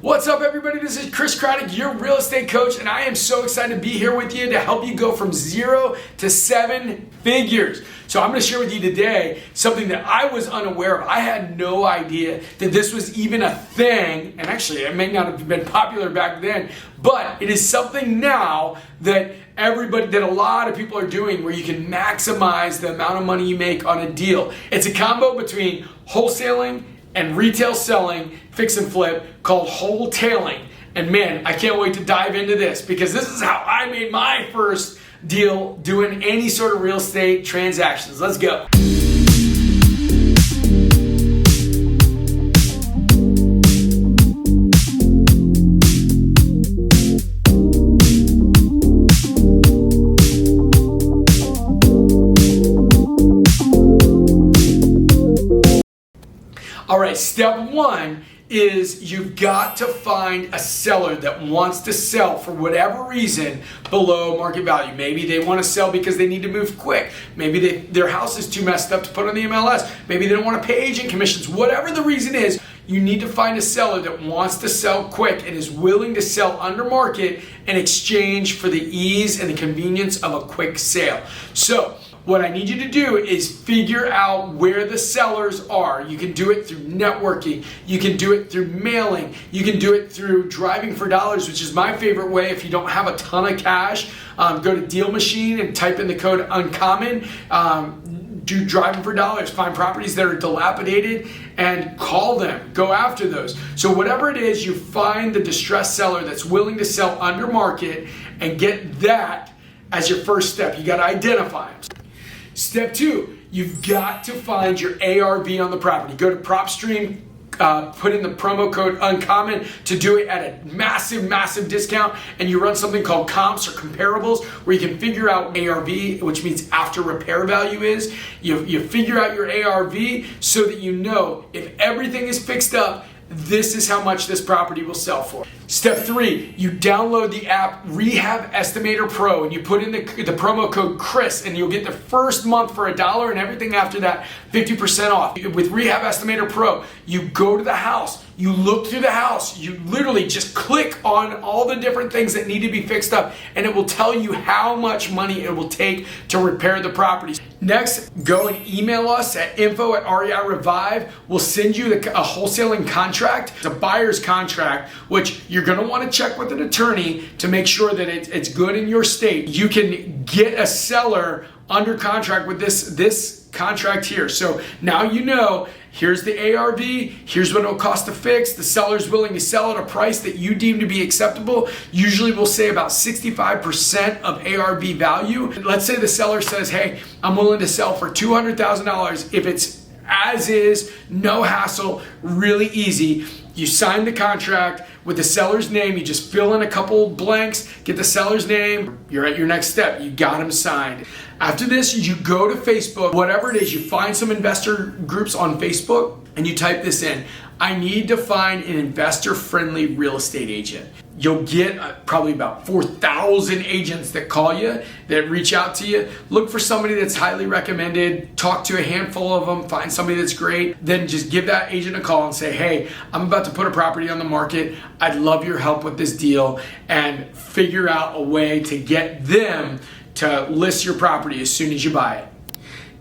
What's up, everybody? This is Chris Craddock, your real estate coach, and I am so excited to be here with you to help you go from 0 to 7 figures. So I'm going to share with you today something that I was unaware of. I had no idea that this was even a thing, and actually it may not have been popular back then, but it is something now that a lot of people are doing where you can maximize the amount of money you make on a deal. It's a combo between wholesaling and retail selling, fix and flip, called wholetailing. And man, I can't wait to dive into this because this is how I made my first deal doing any sort of real estate transactions. Let's go. All right, step one is you've got to find a seller that wants to sell for whatever reason below market value. Maybe they want to sell because they need to move quick. Maybe their house is too messed up to put on the MLS. Maybe they don't want to pay agent commissions. Whatever the reason is, you need to find a seller that wants to sell quick and is willing to sell under market in exchange for the ease and the convenience of a quick sale. So what I need you to do is figure out where the sellers are. You can do it through networking. You can do it through mailing. You can do it through driving for dollars, which is my favorite way. If you don't have a ton of cash, go to Deal Machine and type in the code UNCOMMON. Do driving for dollars. Find properties that are dilapidated and call them. Go after those. So whatever it is, you find the distressed seller that's willing to sell under market and get that as your first step. You got to identify them. Step two, you've got to find your ARV on the property. Go to PropStream, put in the promo code UNCOMMON to do it at a massive discount, and you run something called comps or comparables where you can figure out ARV, which means after repair value is. You figure out your ARV so that you know if everything is fixed up, this is how much this property will sell for. Step three, you download the app Rehab Estimator Pro and you put in the promo code Chris and you'll get the first month for $1 and everything after that 50% off. With Rehab Estimator Pro, you go to the house, you look through the house, you literally just click on all the different things that need to be fixed up and it will tell you how much money it will take to repair the properties. Next, go and email us at info@REIRevive. We'll send you a wholesaling contract. It's a buyer's contract, which you're going to want to check with an attorney to make sure that it's good in your state. You can get a seller under contract with this contract here. So now you know, here's the ARV, here's what it'll cost to fix. The seller's willing to sell at a price that you deem to be acceptable. Usually we'll say about 65% of ARV value. Let's say the seller says, hey, I'm willing to sell for $200,000 if it's as is, no hassle, really easy. You sign the contract with the seller's name. You just fill in a couple blanks, get the seller's name. You're at your next step. You got him signed. After this, you go to Facebook, whatever it is, you find some investor groups on Facebook and you type this in. I need to find an investor-friendly real estate agent. You'll get probably about 4,000 agents that call you, that reach out to you. Look for somebody that's highly recommended, talk to a handful of them, find somebody that's great, then just give that agent a call and say, hey, I'm about to put a property on the market. I'd love your help with this deal, and figure out a way to get them to list your property as soon as you buy it.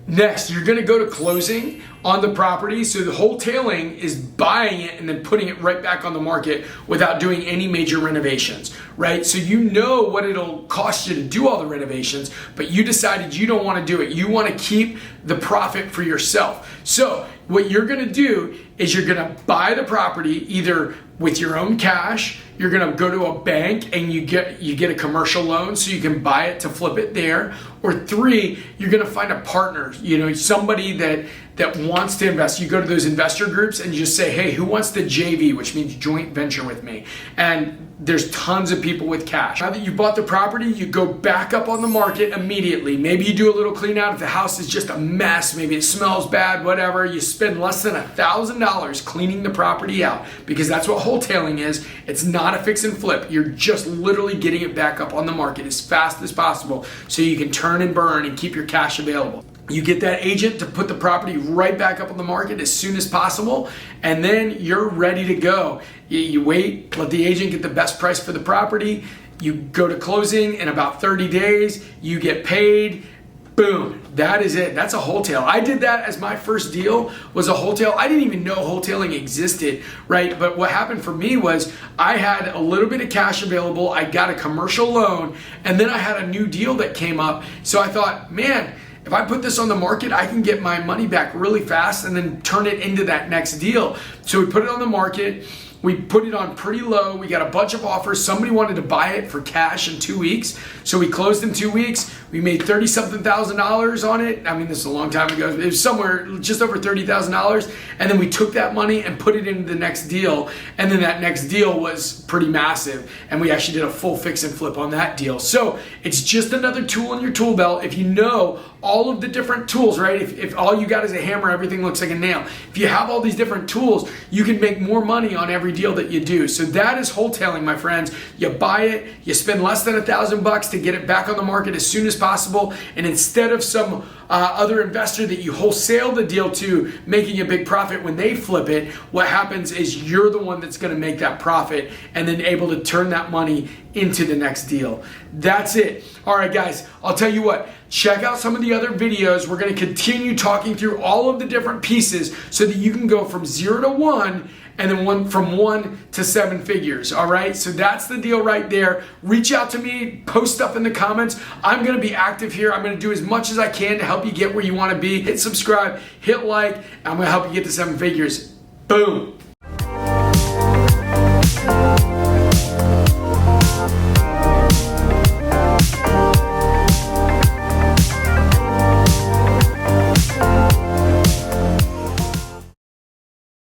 Next, you're going to go to closing on the property. So the wholetailing is buying it and then putting it right back on the market without doing any major renovations, right? So you know what it'll cost you to do all the renovations, but you decided you don't want to do it. You want to keep the profit for yourself. So what you're going to do is you're going to buy the property either with your own cash. You're going to go to a bank and you get a commercial loan so you can buy it to flip it there. Or three, you're going to find a partner, somebody that wants to invest. You go to those investor groups and you just say, hey, who wants the JV, which means joint venture with me? And there's tons of people with cash. Now that you bought the property, you go back up on the market immediately. Maybe you do a little clean out if the house is just a mess. Maybe it smells bad, whatever. You spend less than $1,000 cleaning the property out because that's what wholetailing is. It's not a fix and flip. You're just literally getting it back up on the market as fast as possible so you can turn and burn and keep your cash available. You get that agent to put the property right back up on the market as soon as possible, and then you're ready to go. You wait, let the agent get the best price for the property. You go to closing in about 30 days, you get paid. Boom, that is it. That's a wholetail. I did that as my first deal was a wholetail. I didn't even know wholetailing existed, right? But what happened for me was I had a little bit of cash available. I got a commercial loan, and then I had a new deal that came up. So I thought, man, if I put this on the market, I can get my money back really fast and then turn it into that next deal. So we put it on the market. We put it on pretty low. We got a bunch of offers. Somebody wanted to buy it for cash in 2 weeks. So we closed in 2 weeks. We made $30-something thousand on it. I mean, this is a long time ago. It was somewhere just over $30,000. And then we took that money and put it into the next deal. And then that next deal was pretty massive. And we actually did a full fix and flip on that deal. So it's just another tool in your tool belt. If you know all of the different tools, right? If all you got is a hammer, everything looks like a nail. If you have all these different tools, you can make more money on every deal that you do. So that is wholetailing, my friends. You buy it, you spend less than $1,000 to get it back on the market as soon as possible, and instead of some other investor that you wholesale the deal to making a big profit when they flip it, what happens is you're the one that's going to make that profit and then able to turn that money into the next deal. That's it. All right, guys, I'll tell you what, check out some of the other videos. We're going to continue talking through all of the different pieces so that you can go from 0 to 1 and then from 1 to 7 figures. All right, so that's the deal right there. Reach out to me, post stuff in the comments. I'm going to be active here. I'm going to do as much as I can to help you get where you want to be. Hit subscribe, hit like, and I'm going to help you get to 7 figures. Boom.